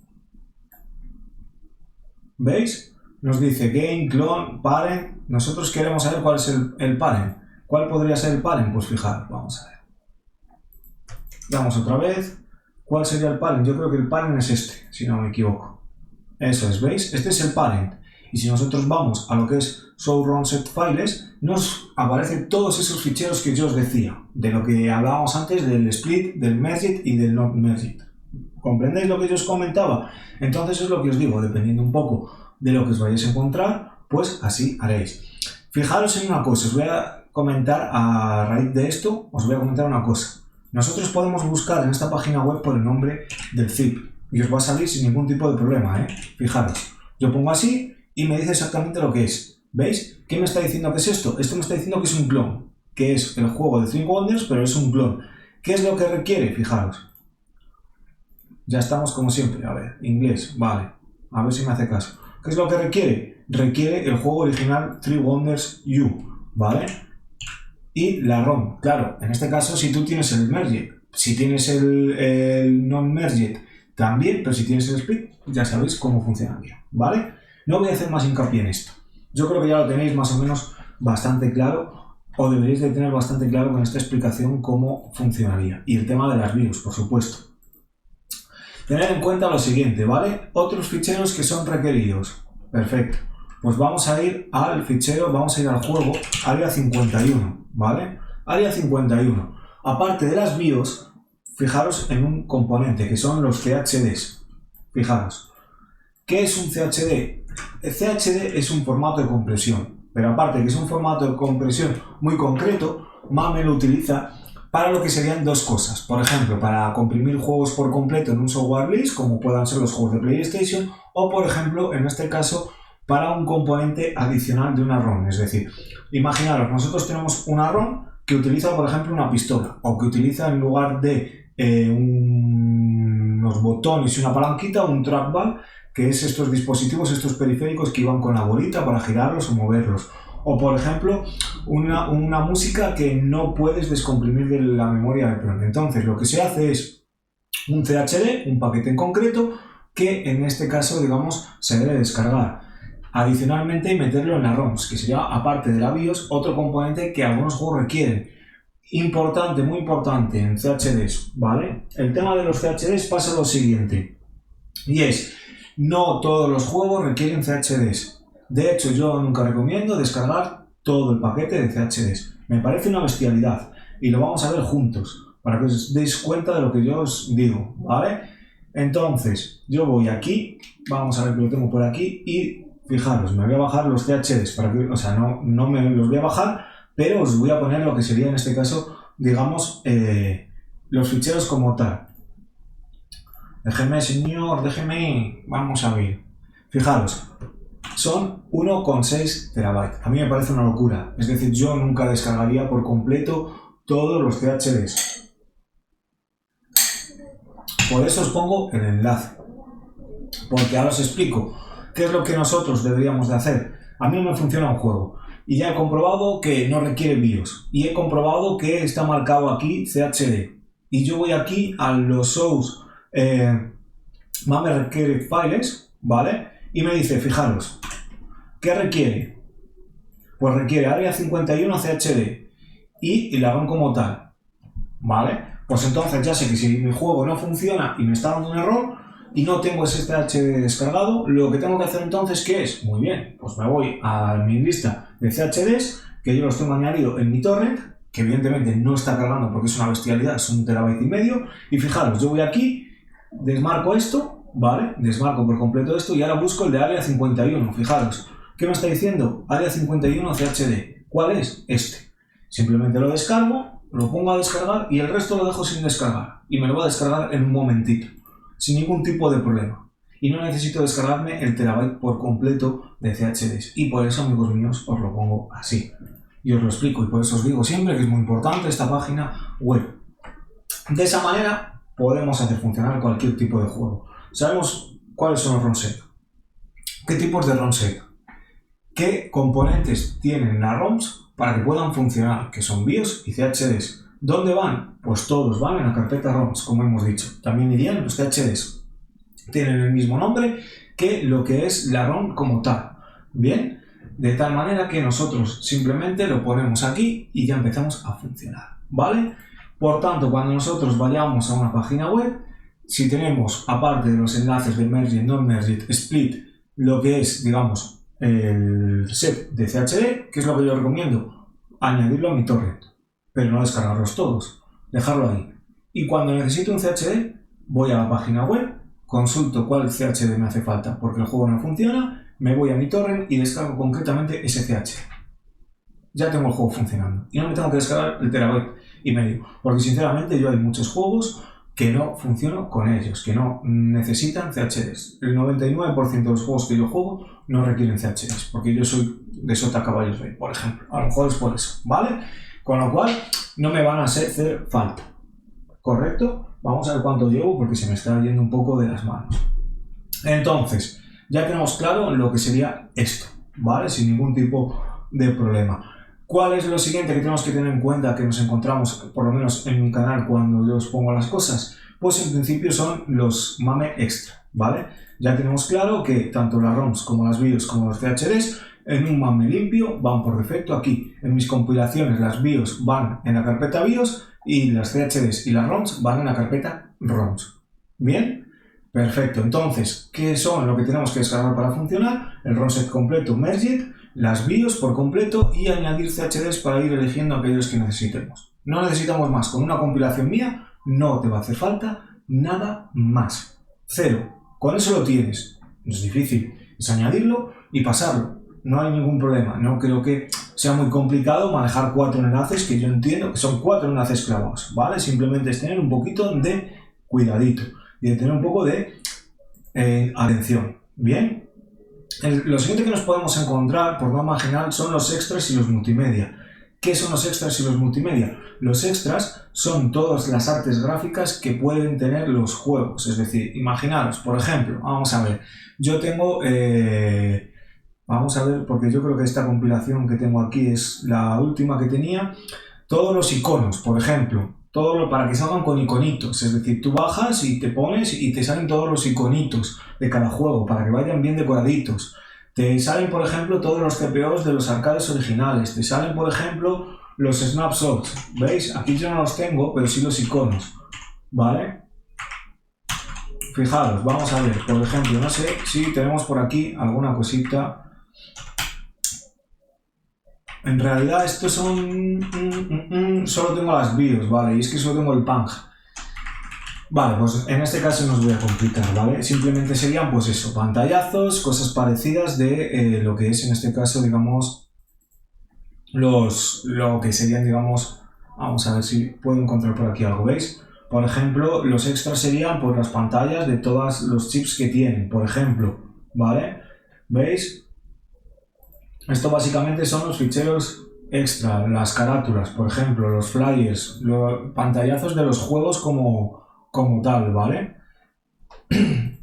¿Veis? Nos dice Game, Clone, Parent. Nosotros queremos saber cuál es el parent. ¿Cuál podría ser el parent? Pues fijaros, vamos a ver. Damos otra vez. ¿Cuál sería el parent? Yo creo que el parent es este, si no me equivoco. Eso es, ¿veis? Este es el parent. Y si nosotros vamos a lo que es Show ROM Set Files, nos aparecen todos esos ficheros que yo os decía, de lo que hablábamos antes del split, del merged y del not merged. ¿Comprendéis lo que yo os comentaba? Entonces es lo que os digo, dependiendo un poco de lo que os vayáis a encontrar, pues así haréis. Fijaros en una cosa, os voy a comentar a raíz de esto, os voy a comentar una cosa. Nosotros podemos buscar en esta página web por el nombre del zip y os va a salir sin ningún tipo de problema, ¿eh? Fijaros, yo pongo así y me dice exactamente lo que es. ¿Veis? ¿Qué me está diciendo que es esto? Esto me está diciendo que es un clon, que es el juego de Three Wonders, pero es un clon. ¿Qué es lo que requiere? Fijaros. Ya estamos como siempre, a ver, inglés, vale, a ver si me hace caso. ¿Qué es lo que requiere? Requiere el juego original Three Wonders U, ¿vale? Y la ROM, claro, en este caso si tú tienes el merged, si tienes el non-merged también, pero si tienes el split, ya sabéis cómo funcionaría, ¿vale? No voy a hacer más hincapié en esto. Yo creo que ya lo tenéis más o menos bastante claro, o deberéis de tener bastante claro con esta explicación cómo funcionaría. Y el tema de las BIOS, por supuesto. Tener en cuenta lo siguiente, ¿vale? Otros ficheros que son requeridos. Perfecto. Pues vamos a ir al fichero, vamos a ir al juego, área 51, ¿vale? Área 51. Aparte de las BIOS, fijaros en un componente que son los CHDs. Fijaros. ¿Qué es un CHD? El CHD es un formato de compresión, pero aparte que es un formato de compresión muy concreto, MAME lo utiliza para lo que serían dos cosas. Por ejemplo, para comprimir juegos por completo en un software list, como puedan ser los juegos de PlayStation, o por ejemplo, en este caso, para un componente adicional de una ROM. Es decir, imaginaros, nosotros tenemos una ROM que utiliza, por ejemplo, una pistola, o que utiliza en lugar de unos botones y una palanquita, un trackball, que es estos dispositivos, estos periféricos que iban con la bolita para girarlos o moverlos. O por ejemplo, una música que no puedes descomprimir de la memoria de PROM. Entonces lo que se hace es un CHD, un paquete en concreto, que en este caso, digamos, se debe descargar. Adicionalmente meterlo en la ROMs, que sería, aparte de la BIOS, otro componente que algunos juegos requieren. Importante, muy importante en CHDs, ¿vale? El tema de los CHDs pasa lo siguiente, y es, no todos los juegos requieren CHDs. De hecho, yo nunca recomiendo descargar todo el paquete de CHDs. Me parece una bestialidad, y lo vamos a ver juntos, para que os deis cuenta de lo que yo os digo, ¿vale? Entonces, yo voy aquí, vamos a ver que lo tengo por aquí, y fijaros, me voy a bajar los CHDs, para que, o sea, no me los voy a bajar, pero os voy a poner lo que sería en este caso, digamos, los ficheros como tal. Déjeme, señor, déjeme, vamos a ver. Fijaros, son 1,6 terabytes. A mí me parece una locura. Es decir, yo nunca descargaría por completo todos los CHDs. Por eso os pongo el enlace. Porque ahora os explico qué es lo que nosotros deberíamos de hacer. A mí no me funciona un juego. Y ya he comprobado que no requiere BIOS. Y he comprobado que está marcado aquí CHD. Y yo voy aquí a los shows MAME Required Files, ¿vale? Y me dice, fijaros, ¿qué requiere? Pues requiere Area 51 CHD y la ROM como tal, ¿vale? Pues entonces ya sé que si mi juego no funciona y me está dando un error y no tengo ese CHD descargado, lo que tengo que hacer entonces, ¿qué es? Muy bien, pues me voy a mi lista de CHDs, que yo los tengo añadido en mi torrent, que evidentemente no está cargando porque es una bestialidad, es 1,5 terabytes, y fijaros, yo voy aquí, desmarco esto, ¿vale? Desmarco por completo esto y ahora busco el de Area 51, fijaros, ¿qué me está diciendo? Area 51 CHD, ¿cuál es? Este. Simplemente lo descargo, lo pongo a descargar y el resto lo dejo sin descargar, y me lo va a descargar en un momentito, sin ningún tipo de problema. Y no necesito descargarme el terabyte por completo de CHDs. Y por eso, amigos míos, os lo pongo así. Y os lo explico. Y por eso os digo siempre que es muy importante esta página web. De esa manera podemos hacer funcionar cualquier tipo de juego. Sabemos cuáles son los ROM set. ¿Qué tipos de ROM set? ¿Qué componentes tienen las ROMs para que puedan funcionar? Que son BIOS y CHDs. ¿Dónde van? Pues todos van en la carpeta ROMs, como hemos dicho. También irían los CHDs. Tienen el mismo nombre que lo que es la ROM como tal. Bien, de tal manera que nosotros simplemente lo ponemos aquí y ya empezamos a funcionar, ¿vale? Por tanto, cuando nosotros vayamos a una página web, si tenemos, aparte de los enlaces de Merged, Non-Merged, Split, lo que es, digamos, el set de CHD, que es lo que yo recomiendo, añadirlo a mi torrent, pero no descargarlos todos, dejarlo ahí. Y cuando necesito un CHD, voy a la página web, consulto cuál CHD me hace falta porque el juego no funciona, me voy a mi torrent y descargo concretamente ese CHD. Ya tengo el juego funcionando y no me tengo que descargar el terabyte y medio, porque sinceramente yo hay muchos juegos que no funciono con ellos, que no necesitan CHDs. El 99% de los juegos que yo juego no requieren CHDs, porque yo soy de Sota Caballos Rey, por ejemplo. A lo mejor es por eso, ¿vale? Con lo cual no me van a hacer falta. ¿Correcto? Vamos a ver cuánto llevo porque se me está yendo un poco de las manos. Entonces, ya tenemos claro lo que sería esto, ¿vale? Sin ningún tipo de problema. ¿Cuál es lo siguiente que tenemos que tener en cuenta que nos encontramos, por lo menos en mi canal, cuando yo os pongo las cosas? Pues en principio son los MAME extra, ¿vale? Ya tenemos claro que tanto las ROMs como las BIOS como los CHDs en un MAME limpio van por defecto aquí. En mis compilaciones las BIOS van en la carpeta BIOS y las CHDs y las ROMs van en la carpeta ROMs. ¿Bien? Perfecto. Entonces, ¿qué son lo que tenemos que descargar para funcionar? El ROM set completo Merged, las BIOS por completo y añadir CHDs para ir eligiendo aquellos que necesitemos. No necesitamos más. Con una compilación mía no te va a hacer falta nada más. Cero. Con eso lo tienes. No es difícil. Es añadirlo y pasarlo. No hay ningún problema. No creo que sea muy complicado manejar 4 enlaces, que yo entiendo que son 4 enlaces clavados, ¿vale? Simplemente es tener un poquito de cuidadito y de tener un poco de atención. ¿Bien? Lo siguiente que nos podemos encontrar, por norma general, son los extras y los multimedia. ¿Qué son los extras y los multimedia? Los extras son todas las artes gráficas que pueden tener los juegos. Es decir, imaginaros, por ejemplo, vamos a ver, yo tengo... vamos a ver, porque yo creo que esta compilación que tengo aquí es la última que tenía. Todos los iconos, por ejemplo, para que salgan con iconitos. Es decir, tú bajas y te pones y te salen todos los iconitos de cada juego para que vayan bien decoraditos. Te salen, por ejemplo, todos los CPOs de los arcades originales. Te salen, por ejemplo, los snapshots, ¿veis? Aquí yo no los tengo, pero sí los iconos, ¿vale? Fijaros, vamos a ver, por ejemplo, no sé si tenemos por aquí alguna cosita. En realidad estos son... solo tengo las BIOS, ¿vale? Y es que solo tengo el PANG. Vale, pues en este caso no os voy a complicar, ¿vale? Simplemente serían, pues eso, pantallazos, cosas parecidas de lo que es en este caso, digamos, lo que serían, digamos, vamos a ver si puedo encontrar por aquí algo, ¿veis? Por ejemplo, los extras serían por las pantallas de todos los chips que tienen, por ejemplo, ¿vale? ¿Veis? Esto básicamente son los ficheros extra, las carátulas, por ejemplo, los flyers, los pantallazos de los juegos como tal, ¿vale? ¿Qué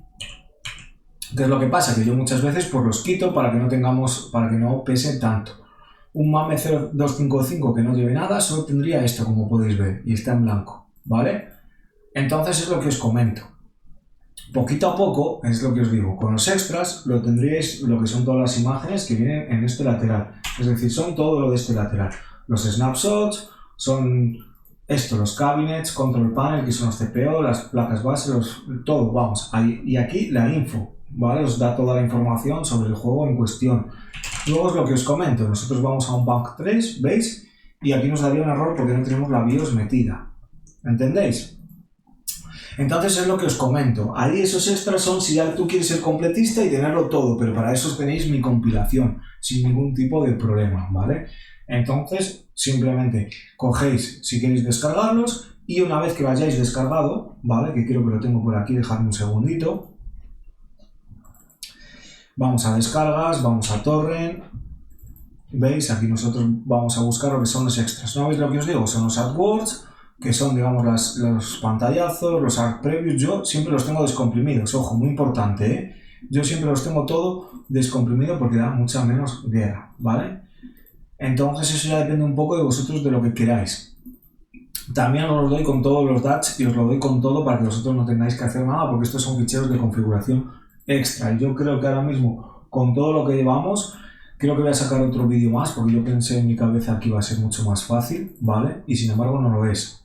es lo que pasa? Que yo muchas veces pues los quito para que no pese tanto. Un MAME 0255 que no lleve nada solo tendría esto, como podéis ver, y está en blanco, ¿vale? Entonces es lo que os comento. Poquito a poco, es lo que os digo, con los extras lo tendríais lo que son todas las imágenes que vienen en este lateral. Es decir, son todo lo de este lateral. Los snapshots, son esto, los cabinets, control panel, que son los CPO, las placas base, todo, vamos. Y aquí la info, ¿vale? Os da toda la información sobre el juego en cuestión. Luego es lo que os comento, nosotros vamos a un bank 3, ¿veis? Y aquí nos daría un error porque no tenemos la BIOS metida. ¿Entendéis? Entonces es lo que os comento. Ahí esos extras son si ya tú quieres ser completista y tenerlo todo, pero para eso tenéis mi compilación, sin ningún tipo de problema, ¿vale? Entonces, simplemente cogéis si queréis descargarlos y una vez que lo hayáis descargado, ¿vale? Que creo que lo tengo por aquí, dejadme un segundito. Vamos a descargas, vamos a torrent. ¿Veis? Aquí nosotros vamos a buscar lo que son los extras. ¿No veis lo que os digo? Son los AdWords, que son, digamos, los pantallazos, los art previews. Yo siempre los tengo descomprimidos, ojo, muy importante, ¿eh? Yo siempre los tengo todo descomprimido porque da mucha menos guerra, ¿vale? Entonces eso ya depende un poco de vosotros, de lo que queráis. También os los doy con todos los DATs y os lo doy con todo para que vosotros no tengáis que hacer nada, porque estos son ficheros de configuración extra. Y yo creo que ahora mismo, con todo lo que llevamos, creo que voy a sacar otro vídeo más, porque yo pensé en mi cabeza que iba a ser mucho más fácil, ¿vale? Y sin embargo no lo es.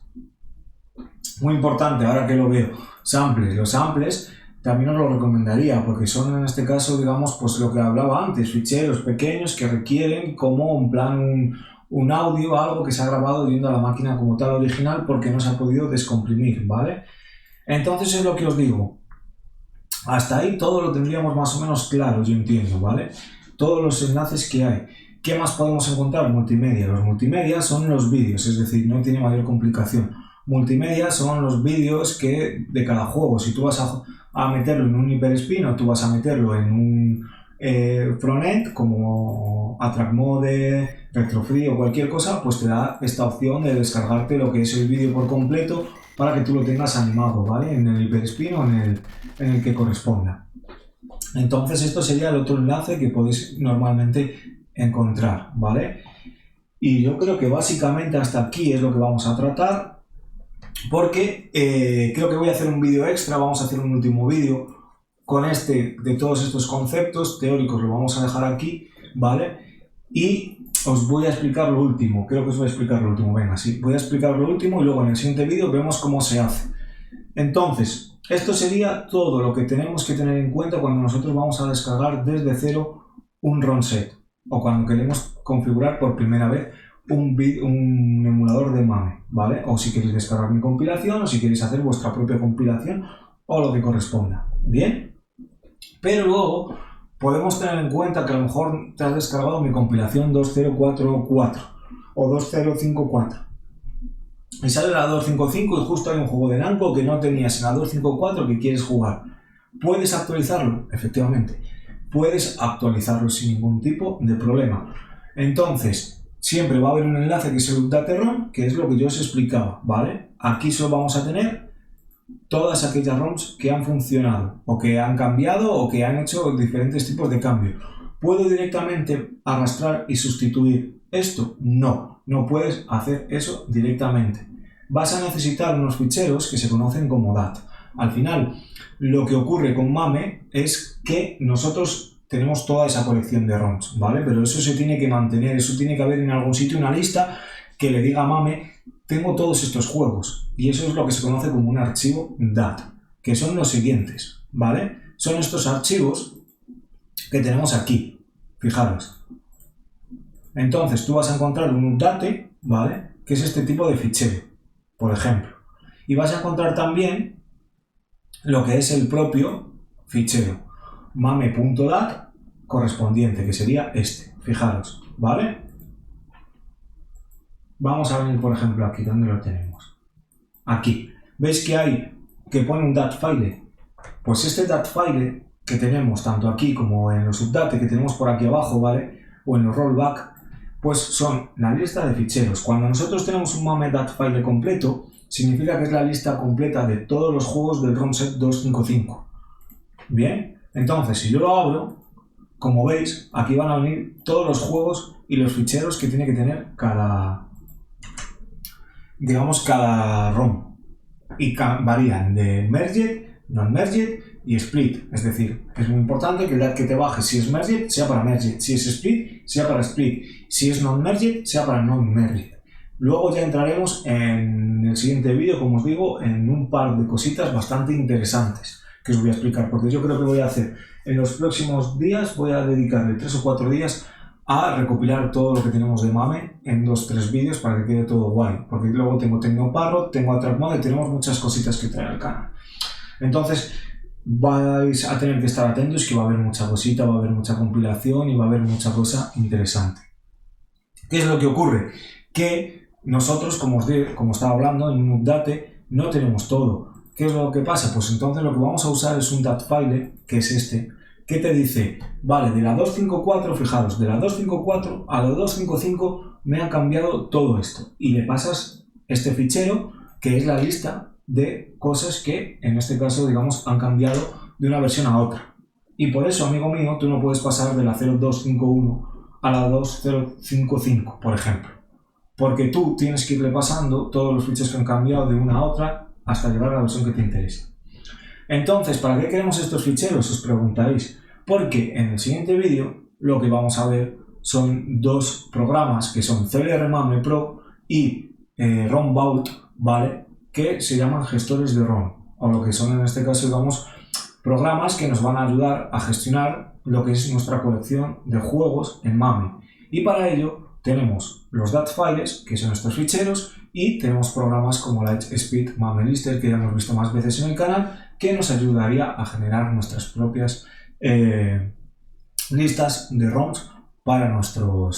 Muy importante, ahora que lo veo, samples. Los samples también os lo recomendaría, porque son en este caso, digamos, pues lo que hablaba antes, ficheros pequeños que requieren como un plan, un audio, algo que se ha grabado yendo a la máquina como tal original porque no se ha podido descomprimir, ¿vale? Entonces es lo que os digo. Hasta ahí todo lo tendríamos más o menos claro, yo entiendo, ¿vale? Todos los enlaces que hay. ¿Qué más podemos encontrar? Multimedia. Los multimedia son los vídeos, es decir, no tiene mayor complicación. Multimedia son los vídeos que de cada juego. Si tú vas a meterlo en un hyperspin o tú vas a meterlo en un frontend como Attract Mode, Retrofree o cualquier cosa, pues te da esta opción de descargarte lo que es el vídeo por completo para que tú lo tengas animado, ¿vale? En el hyperspin o en el que corresponda. Entonces esto sería el otro enlace que podéis normalmente encontrar, ¿vale? Y yo creo que básicamente hasta aquí es lo que vamos a tratar, porque creo que voy a hacer un vídeo extra, vamos a hacer un último vídeo con de todos estos conceptos teóricos, lo vamos a dejar aquí, ¿vale? Y os voy a explicar lo último, creo que os voy a explicar lo último, venga, sí, voy a explicar lo último y luego en el siguiente vídeo vemos cómo se hace. Entonces, esto sería todo lo que tenemos que tener en cuenta cuando nosotros vamos a descargar desde cero un ROM set o cuando queremos configurar por primera vez un emulador de MAME, ¿vale? O si queréis descargar mi compilación o si queréis hacer vuestra propia compilación o lo que corresponda, ¿bien? Pero luego podemos tener en cuenta que a lo mejor te has descargado mi compilación 2044 o 2054 y sale la 255 y justo hay un juego de Namco que no tenías en la 254 que quieres jugar. ¿Puedes actualizarlo? Efectivamente, puedes actualizarlo sin ningún tipo de problema. Entonces, siempre va a haber un enlace que es el Update ROM, que es lo que yo os explicaba, ¿vale? Aquí solo vamos a tener todas aquellas ROMs que han funcionado, o que han cambiado, o que han hecho diferentes tipos de cambios. ¿Puedo directamente arrastrar y sustituir esto? No, no puedes hacer eso directamente. Vas a necesitar unos ficheros que se conocen como DAT. Al final, lo que ocurre con MAME es que nosotros tenemos toda esa colección de ROMs, ¿vale? Pero eso se tiene que mantener, eso tiene que haber en algún sitio una lista que le diga a Mame, tengo todos estos juegos. Y eso es lo que se conoce como un archivo DAT, que son los siguientes, ¿vale? Son estos archivos que tenemos aquí, fijaros. Entonces tú vas a encontrar un update, ¿vale? Que es este tipo de fichero, por ejemplo. Y vas a encontrar también lo que es el propio fichero, mame.dat correspondiente, que sería este, fijaros, ¿vale? Vamos a venir, por ejemplo, aquí, ¿dónde lo tenemos? Aquí. ¿Veis que hay, que pone un dat file? Pues este dat file que tenemos tanto aquí como en los update que tenemos por aquí abajo, ¿vale? O en los rollback, pues son la lista de ficheros. Cuando nosotros tenemos un mame.dat file completo, significa que es la lista completa de todos los juegos del ROM set 255. Bien, entonces si yo lo abro, como veis, aquí van a venir todos los juegos y los ficheros que tiene que tener cada, digamos, cada ROM. Y varían de merged, non-merged y split. Es decir, es muy importante que el DAT que te baje, si es merged, sea para merged. Si es split, sea para split. Si es non-merged, sea para non-merged. Luego ya entraremos en el siguiente vídeo, como os digo, en un par de cositas bastante interesantes que os voy a explicar, porque yo creo que voy a hacer en los próximos días, voy a dedicarle 3 o 4 días a recopilar todo lo que tenemos de Mame en 2-3 vídeos para que quede todo guay, porque luego tengo TecnoParrot, tengo AttractMod y tenemos muchas cositas que traer al canal. Entonces vais a tener que estar atentos, que va a haber mucha cosita, va a haber mucha compilación y va a haber mucha cosa interesante. ¿Qué es lo que ocurre? Que nosotros, como estaba hablando, en un update no tenemos todo. ¿Qué es lo que pasa? Pues entonces lo que vamos a usar es un dat file, que es este, que te dice, vale, de la 254, fijaros, de la 254 a la 255 me ha cambiado todo esto. Y le pasas este fichero, que es la lista de cosas que, en este caso, digamos, han cambiado de una versión a otra. Y por eso, amigo mío, tú no puedes pasar de la 0251 a la 2055, por ejemplo. Porque tú tienes que irle pasando todos los ficheros que han cambiado de una a otra hasta llegar a la versión que te interesa. Entonces, ¿para qué queremos estos ficheros? Os preguntaréis. Porque en el siguiente vídeo lo que vamos a ver son dos programas que son CLR Mame Pro y ROM Vault, ¿vale? Que se llaman gestores de ROM, o lo que son en este caso, digamos, programas que nos van a ayudar a gestionar lo que es nuestra colección de juegos en Mame. Y para ello tenemos los DAT files, que son estos ficheros, y tenemos programas como Lightspeed Mame Lister, que ya hemos visto más veces en el canal, que nos ayudaría a generar nuestras propias listas de ROMs para nuestra ROM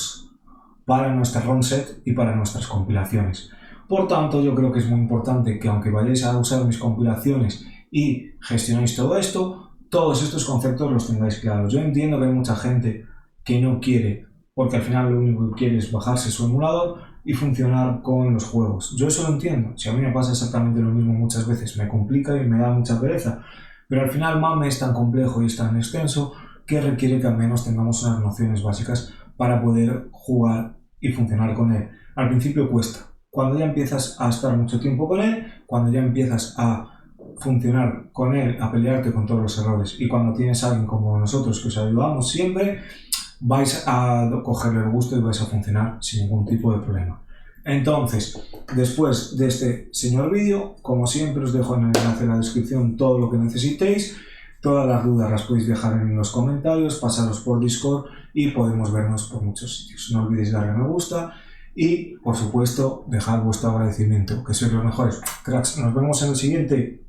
set y para nuestras compilaciones. Por tanto, yo creo que es muy importante que, aunque vayáis a usar mis compilaciones y gestionéis todo esto, todos estos conceptos los tengáis claros. Yo entiendo que hay mucha gente que no quiere, porque al final lo único que quiere es bajarse su emulador y funcionar con los juegos. Yo eso lo entiendo. Si a mí me pasa exactamente lo mismo muchas veces, me complica y me da mucha pereza. Pero al final Mame es tan complejo y es tan extenso que requiere que al menos tengamos unas nociones básicas para poder jugar y funcionar con él. Al principio cuesta. Cuando ya empiezas a estar mucho tiempo con él, cuando ya empiezas a funcionar con él, a pelearte con todos los errores, y cuando tienes a alguien como nosotros que os ayudamos siempre, vais a cogerle el gusto y vais a funcionar sin ningún tipo de problema. Entonces, después de este señor vídeo, como siempre os dejo en el enlace en la descripción todo lo que necesitéis. Todas las dudas las podéis dejar en los comentarios, pasaros por Discord y podemos vernos por muchos sitios. No olvidéis darle a me gusta y, por supuesto, dejar vuestro agradecimiento, que sois los mejores. Cracks, nos vemos en el siguiente.